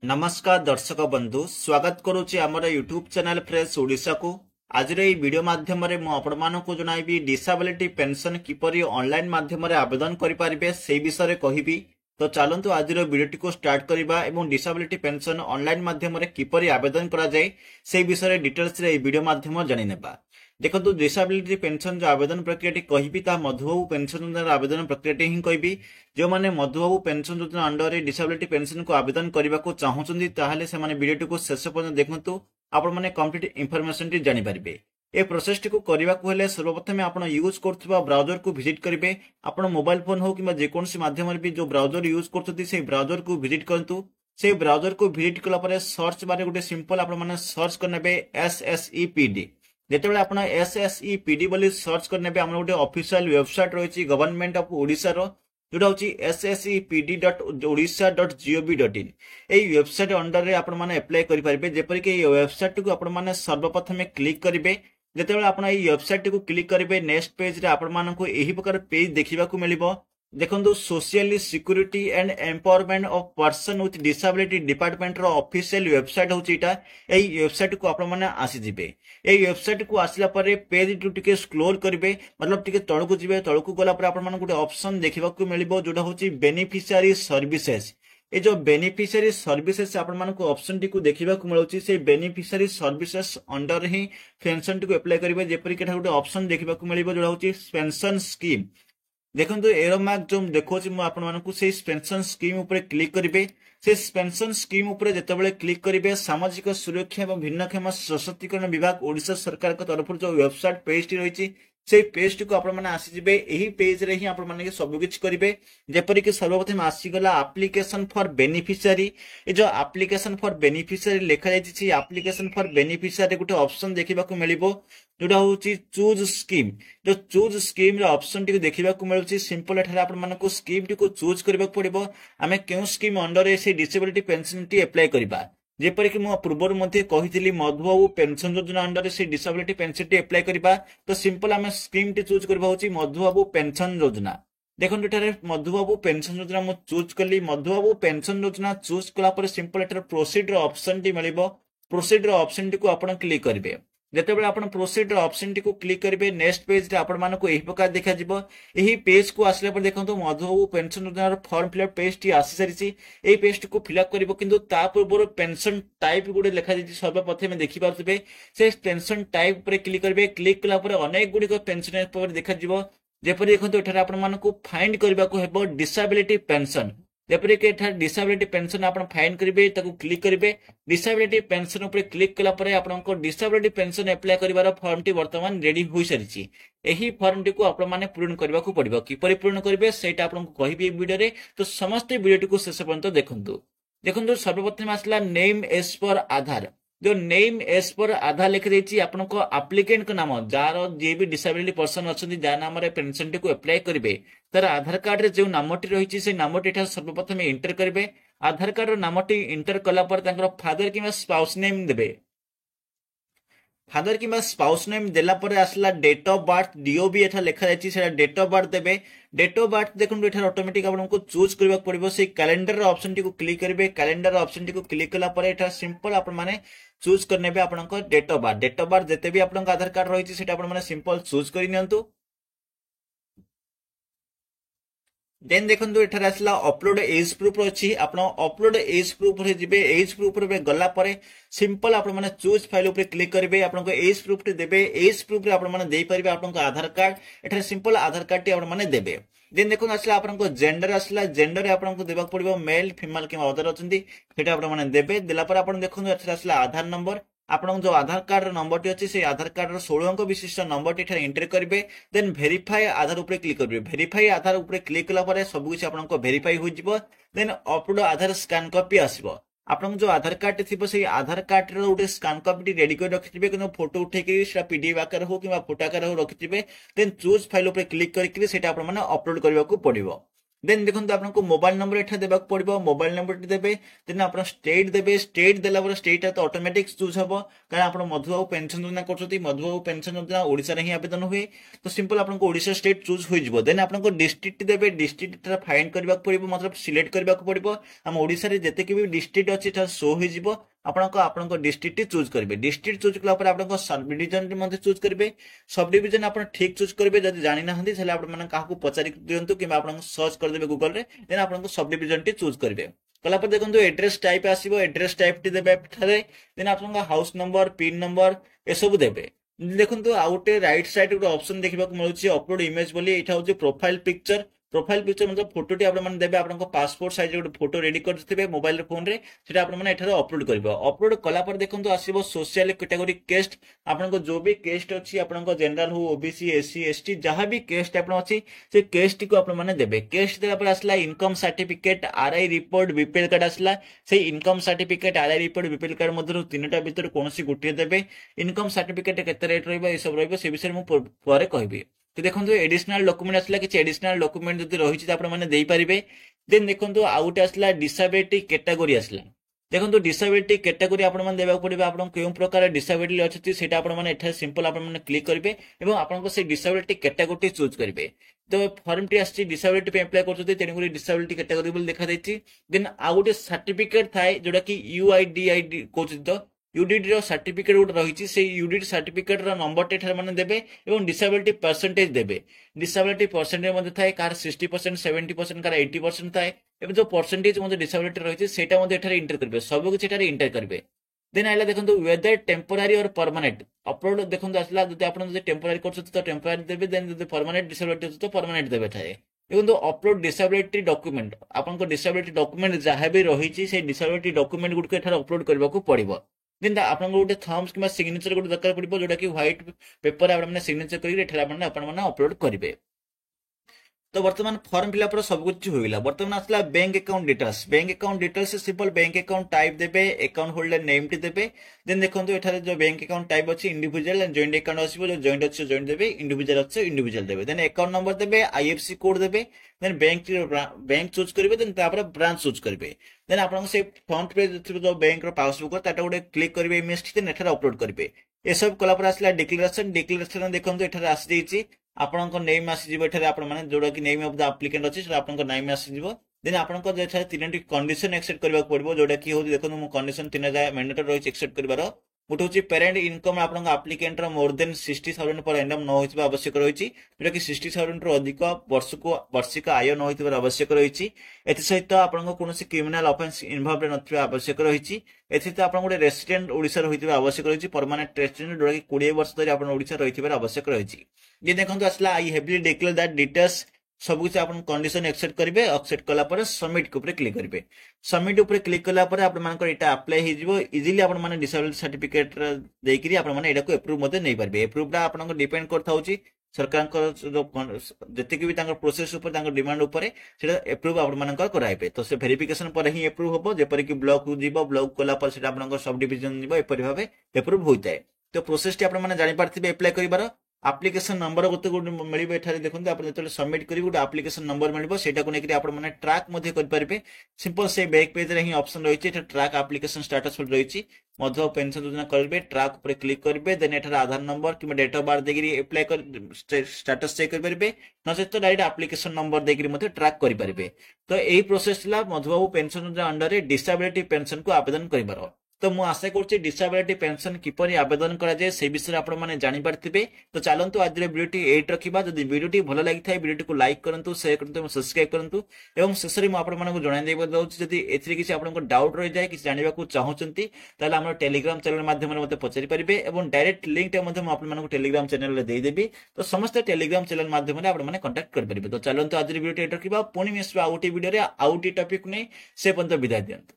नमस्कार दर्शक बंधु स्वागत करुच्ची आमर यूट्यूब चैनल फ्रेश ओडिशा को आज वीडियो माध्यम मुझे जनइबी डिसेबिलिटी पेंशन किपरि ऑनलाइन माध्यम आवेदन करें से विषय कहबी। तो चलतु आज वीडियो को स्टार्ट करबा एवं डिसेबिलिटी पेंशन ऑनलाइन माध्यम किपरि आवेदन करा जाए से विषय डिटेल्स रे वीडियो माध्यम जानिनेबा। देखो डिसेबिलिटी पेंशन जो आवेदन प्रक्रिया कहबी ता मधुबाबू पेंशन योजना आवेदन प्रक्रिया ही कहबी। जो मैंने मधुबाबू पेंशन योजना अंडर डिसेबिलिटी पेंशन को आवेदन करने को चाहूँगी ताहले से माने वीडियो को शेष पर्यंत देखंतु आपण माने कंप्लीट इंफॉर्मेशन टी जानि पारिबे। ए प्रोसेस टी को करबा को हेले सर्वप्रथम आपण यूज करथबा ब्राउजर को विजिट करिवे। आपण मोबाइल फोन हो किबा जे कोनसी माध्यम रे भी जो ब्राउजर यूज करथति से ब्राउजर को विजिट करंतु। से ब्राउजर को विजिट कला परे सर्च बारे गुटे सिंपल आपण माने सर्च करनेबे SSEPD। जेतेबेले आपण SSEPD बोली सर्च करनेबे हमर गुटे ऑफिशियल वेबसाइट रहिछि गवर्नमेंट ऑफ ओडिसा रो जोटा होची ssepd.odisha.gov.in। एई वेबसाइट अंडर रे आपण माने अप्लाई करि परिबे। जेपरि कि एई वेबसाइट को आपण माने सर्वप्रथम क्लिक करिवे। जेतेबेले आपण एई वेबसाइट को क्लिक करिवे नेक्स्ट पेज रे आपण मानकु एही प्रकार पेज देखिबा को मिलिबो। देखंतु socially security and empowerment of person with disability department रो ऑफिशियल वेबसाइट होची इटा। एई वेबसाइट को आपण माने आसी जिवे। एई वेबसाइट को आसिला परे पेज टू टिके स्क्रॉल करिवे मतलब टिके तळकु जिवे। तळकु गला परे आपण माने गुटे ऑप्शन देखिबा को मिलिबो जोटा होची बेनिफिशियरी सर्विसेज। ए जो बेनिफिशियरी सर्विसेज आपण मानकु ऑप्शन टी को देखिबा को मिलुची से बेनिफिशियरी सर्विसेज अंडर ही पेंशन टी को अप्लाई करिवे। जेपरि कि गुटे ऑप्शन देखिबा को मिलिबो जोटा होची पेंशन स्कीम। देखो एरो मार्क जो देखो से पेंशन स्कीम ऊपर क्लिक करेंगे। से पेंशन स्कीम ऊपर जितेबाला क्लिक करेंगे सामाजिक सुरक्षा और भिन्नक्षम सशक्तिकरण विभाग ओडिशा सरकार तरफ जो वेबसाइट पेज टी रही से पेज टी को आसीजे। यही पेज रे ही आपने सबकिछ करेंगे। जेपरिक सर्वप्रथम आसीगला एप्लिकेशन फॉर बेनिफिशियरी। ये जो एप्लिकेशन फॉर बेनिफिशियरी लिखा जाइए एप्लिकेशन फॉर बेनिफिशियरी गोटे ऑप्शन देखा मिलिबो जोटा होची चूज स्कीम। जो चूज स्कीम रे ऑप्शन टी देखा मिलूँ सिंपल एठारे आपण मानकु स्कीम टी को चूज करबा पड़िबो। आमे केउ स्कीम अंडर से डिसेबिलिटी पेंशन टी अप्लाई करबा। जेपरिक मु पूर्वर मध्य कही मधुबाबू पेंशन योजना अंडर से डिसेबिलिटी पेंशन टी अप्लाई करबा। तो सिंपल आमे स्कीम टी चूज करबा होची मधुबाबू पेंशन योजना। देखो एठारे मधुबाबू पेंशन योजना मु चूज कली। मधुबाबू पेंशन योजना चूज कला पर सिंपल एठारे प्रोसीड रो ऑप्शन टी मिलिबो। प्रोसीड रो ऑप्शन टी को आपण क्लिक करिवे। जेतेबेले आपण प्रोसीड रो ऑप्शन टी को क्लिक करिवे नेक्स्ट पेज रे आपण मानको एही प्रकार देखा जिवो। एही पेज को आसले पर देखंतु मधुबाबू पेंशन योजना रो फॉर्म फिलअप पेज टी आसी सारिछि। एही पेज को फिलअप करिवो किंतु ता पूर्व पेंशन टाइप गुडे लिखा जाइछि सर्वप्रथम देखि पारुथिबे। से पेंशन टाइप पर क्लिक करिवे। क्लिक कला पर अनेक गुडी को पेंशन पर देखा जिवो। जेपरि देखंतु एठारे आपण मानको फाइंड करबा को हेबो डिसेबिलिटी पेंशन। जेपरि कि एठारे डिसेबिलिटी पेंशन आपण फाइंड करिवे ताकू क्लिक करिवे। डिसेबिलिटी पेंशन ऊपर क्लिक कला परे आपनको डिसेबिलिटी पेंशन अप्लाई करिवार फॉर्म टी वर्तमान रेडी होई सारिछि। एही फॉर्म टी को आपण माने पूर्ण करबा को पड़िबो। किपरि पूर्ण करिवे सेटा आपनको कहबी वीडियो रे। तो समस्त वीडियो टी को शेष पर्यंत देखंतु। देखंतु सर्वप्रथम आसला नेम एज पर आधार। जो नेम एज पर आधार लिखि देछि आपनको एप्लिकेंट को नाम जार जे भी डिसेबिलिटी पर्सन अछंती जा नाम रे पेंशन टी को अप्लाई करिवे तार आधार कार्ड रे जो नामटी रहिछि से नामटी एठा सर्वप्रथम एंटर करिवे। आधार कार्ड रो नामटी एंटर कला पर तांकर फादर किबा स्पाउस नेम देबे। फादर किबा स्पाउस नेम देला पर आसला डेट ऑफ बर्थ DOB एठा लिखा जाइछि सेटा डेट ऑफ बर्थ देबे। डेट ऑफ बर्थ देखंतु एठा ऑटोमेटिक आपनको चूज करबा पड़िबो। से कैलेंडर रो ऑप्शन टी को क्लिक करिवे। कैलेंडर ऑप्शन टी को क्लिक कला पर एठा सिंपल आपण माने चूज करनेबे आपनको date of birth. Date of birth जते भी आपनको आधार कार्ड रहिछि सेटा आपण माने सिंपल चूज करि नियंतु। देन देखंतु एठारे आसला अपलोड एज प्रूफ अछि। आपण अपलोड एज प्रूफ रे जिबे। एज प्रूफ रे गला परे सिंपल आपण माने चूज फाइल ऊपर क्लिक करिवे। आपनको एज प्रूफ टे देबे। एज प्रूफ रे आपण माने देई परिबे आपनको आधार कार्ड। एठारे सिंपल आधार कार्ड टी आपण माने देबे। देन देखो आसला आपनको जेंडर आसला। जेंडर रे आपनको देबा पड़िबो मेल फीमेल कि अदर अछंती सेटा आपण माने देबे। देला पर आपण देखंतु एठारे आसला आधार नंबर। आपन जो आधार कार्ड नंबर टी अछि से आधार कार्ड रो 16 अंक विशिष्ट नंबर टी एंटर करिवे। देन वेरीफाई आधार ऊपर क्लिक करिवे। वेरीफाई आधार ऊपर क्लिक कला परे सब किछ आपनको वेरीफाई हो जिवो। देन अपलोड आधार स्कैन कॉपी आसीबो। आपन जो आधार कार्ड थिबो से आधार कार्ड रो उटे स्कैन कॉपी टी रेडी कर रखिथिबे किनो फोटो उठे कि सेटा PDF आकार हो किबा फोटो आकार हो रखिथिबे। देन चूज फाइल ऊपर क्लिक करिकि सेटा आपन माने अपलोड करबा को पड़िबो। देन देखो आपको मोबाइल नंबर एठा देबाक पड़िबो मोबाइल नंबर देबे देन आपण स्टेट देबे स्टेट देला पर स्टेट तो ऑटोमेटिक चूज हबो कारण आपण मधुबाबू पेंशन योजना करछथि मधुबाबू पेंशन योजना ओडिसा रे ही आवेदन हुए तो सिंपल आपको ओडिसा स्टेट चूज होई जिवो देन आपको डिस्ट्रिक्ट देबे डिस्ट्रिक्ट फाइंड करबाक पड़िबो मतलब सिलेक्ट करबाक पड़िबो हम ओडिसा रे जते के भी डिस्ट्रिक्ट अछि ता शो होई जिवो आपनको डिस्ट्रिक्ट चूज करेंगे डिस्ट्रिक्ट चूज कला पर आपनको सब डिविजन चूज करेंगे सब डिविजन आप ठीक चूज करेंगे जब जानी ना आपको पचारि दिंतु कि सर्च करदे गूगल रे then आपनको sub division T choose करेंगे कला पर देखो एड्रेस टाइप आसीबो एड्रेस टाइप टी देबे ठारे देन आपनको हाउस नंबर पिन नंबर ए सब देबे देखो आउटे राइट साइड गोटे ऑप्शन देखा मिलूँ अपलोड इमेज बोली एटा होची प्रोफाइल पिक्चर मतलब फोटोटी आपन देबे आपनको पासपोर्ट साइज गोटे फोटो रेडी करथिबे मोबाइल फोन रे सेटा आपन माने एठारे अपलोड करबो अपलोड कला पर देखंतु आसीबो सोशल कैटेगरी केस्ट आपनको जो भी केस्ट अछि आपनको जनरल हो ओबीसी एससी एसटी जहां भी केस्ट आपन अछि से केस्ट को आपन माने देबे केस्ट देला पर आसला income certificate RI report BPL card आसला से income certificate RI report BPL card मधुर तीनटा भीतर कोनोसी गुटिए देबे इनकम सर्टिफिकेट केते रेट रहबो ए सब रहबो से विषय मु परे कहबी तो देखो एडिशनल डॉक्यूमेंट आसला कि एडिशनल डॉक्यूमेंट जदि रही आपने देपारे देन देखो आउ गोटे आसला डिसेबिलिटी कैटेगरी आसला देखो डिसेबिलिटी कैटेगरी आपने देवाक पड़े आप क्यों प्रकार डिसेबिलिटी अच्छी से सिंपल आपने क्लिक करेंगे और आपको से डिसेबिलिटी कैटेगरी चूज करेंगे तो फॉर्म टी आसी डिसेबिलिटी अप्लाई करते तेणुक डिसेबिलिटी कैटेगरी देखा देन आउ गोटे सर्टिफिकेट थाए जोटा कि यूआईडीआईडी कहते तो यूडीडी रो सर्टिफिकेट गोटे रही से यूडीडी सर्टिफिकेट रो नंबर टे माने देबे एवं डिसेबिलिटी परसेंटेज देबे डिसेबिलिटी परसेंटेज मध्ये थाए कार 60% 70% कार 80% थाए एबे जो परसेंटेज मध्ये डिसेबिलिटी रही सेटा मध्ये एठारे इंटर करबे सब किछ एठारे इंटर करबे देन आइला देखंतु वेदर टेम्पोरारी और परमानेंट अपलोड देखंतु आसला जदि आपण जदि टेम्पोरारी करछत तो टेम्पोरारी देबे देन जदि परमानेंट डिसेबिलिटी तो परमानेंट देबे थाए देखो अपलोड डिसेबिलिटी डॉक्यूमेंट आपनको डिसेबिलिटी डॉक्यूमेंट जहाँ भी रही से डिसेबिलिटी डॉक्यूमेंट गुड एठारे अपलोड करबा को पड़िबो देन आपन गोटे थम्स किबा सिग्नेचर गोटे दरकार पड़िबो जोटा कि व्हाइट पेपर आपन सिग्नेचर करी एठारे आपन अपलोड करिवे तो वर्तमान फॉर्म फिलअप सब कुछ होइला वर्तमान आसला bank account details simple bank account type देबे अकाउंट होल्डर नेम टी देबे देन देखंतु एठारे जो बैंक अकाउंट टाइप अछि इंडिविजुअल एंड जॉइंट अकाउंट आसीबो जो जॉइंट अछि जॉइंट देबे इंडिविजुअल अछि इंडिविजुअल देबे देन अकाउंट नंबर देबे आईएफएससी कोड देबे देन बैंक चूज करिवे देन तापर ब्रांच चूज करिवे देन आपन से फ्रंट पेज जो बैंक रो पासबुक ताटा गोटे क्लिक करिवे इमेज टी देन एठारे अपलोड करिवे ए सब कला पर आसला डिक्लेरेशन देखंतु एठारे आसी जाईची आपनको नेम आसीजिवो एठारे आपण माने जोडा कि नेम ऑफ द एप्लिकेंट अछि से आपनको नेम आसीजिवो देन आपनको जेठा तीनटी कंडीशन एक्सेप्ट करबा पड़बो जोडा कि हो देखो मु कंडीशन तीन जाय मैंडेटरी रही एक्सेप्ट करबारो गोटे होची पेरेंट इनकम आपनको एप्लिकेंट रो मोर देन 60,000 पर एंडम न होइबा आवश्यक रहिछि जोडा कि 60,000 रो अधिक वार्षिक आय न होइबा आवश्यक रहिछि एति सहित आपनको कोनोसी क्रिमिनल ऑफेंस इन्वॉल्व नथिबा आवश्यक रहिछि एथि त आपन गोटे रेसिडेंट ओडिसा रहिबा आवश्यक रहिछि परमानेंट रेसिडेंट जोडा कि 20 वर्ष धरि आपन ओडिसा रहिबा आवश्यक रहिछि ये देखंतु आसला आई हेवली डिक्लेयर दैट डिटेल्स सब कुछ आपन कंडीशन एक्सेप्ट करिवे एक्सेप्ट कला पर सबमिट के ऊपर क्लिक करिवे सबमिट ऊपर क्लिक कला पर आपन मानकर एटा अप्लाई हि जिवो इजीली आपन माने डिसेबिलिटी सर्टिफिकेट देकरी आपन माने एटा को अप्रूव मते नै परबे अप्रूव दा आपन को डिपेंड करथा होची सरकार को जो जति कि भी तांकर प्रोसेस ऊपर तांकर डिमांड ऊपर सेटा अप्रूव आपन मानकर कराइबे तो से वेरिफिकेशन पर ही अप्रूव होबो जे पर कि ब्लॉक जिवो ब्लॉक कला पर सेटा आपन सब डिवीजन जिवो ए परि भाबे अप्रूव होइताय तो प्रोसेस टी आपन माने जानि पारथिबे अप्लाई करिबार एप्लिकेशन नंबर गोटे मिले एठारे देखते आप जो सबमिट करेंगे गोटे एप्लिकेशन नंबर मिले से ट्रैक करेंगे सिंपल से बैक पेज ही ऑप्शन रही है ट्रैक एप्लिकेशन स्टेटस रही मधुबाबू पेंशन योजना करेंगे ट्रैक पर क्लिक करेंगे देन एठारे आधार नंबर कि डेट ऑफ बर्थ देकर अप्लाई कर स्टेटस चेक करेंगे न सहित डायरेक्ट एप्लिकेशन नंबर देकर ट्रैक करेंगे तो यही प्रोसेस मधुबाबू पेंशन योजना अंडर डिसेबिलिटी पेंशन को आवेदन कर तो मु आशा करुच्ची डिसेबिलिटी पेंशन किपरि आवेदन करा जाए से विषय आपण माने जानि पारथिबे तो चलंतु आज वीडियोटी एट रखिबा जदि वीडियोटी भलो लागि थाए वीडियोटी को लाइक करंतु शेयर करंतु एवं सब्सक्राइब करंतु एवं शेषरे मु आपण मानको जणाइ देबो दउछि जदि एथि किछि आपनको डाउट रहि जाय किछि जानिबा को चाहउचंती ताले हमर टेलीग्राम चैनल माध्यम मते पचरि परिबे एवं डायरेक्ट लिंक टे मते मु आपण मानको टेलीग्राम चैनल रे देइ देबी तो समस्त टेलीग्राम चैनल माध्यम रे आपण माने कांटेक्ट कर परिबे तो चलंतु आज वीडियोटी एट रखिबा पुनी मिसबा आउटी वीडियो रे आउटी टॉपिक नै से पंत विदाय दियंतु।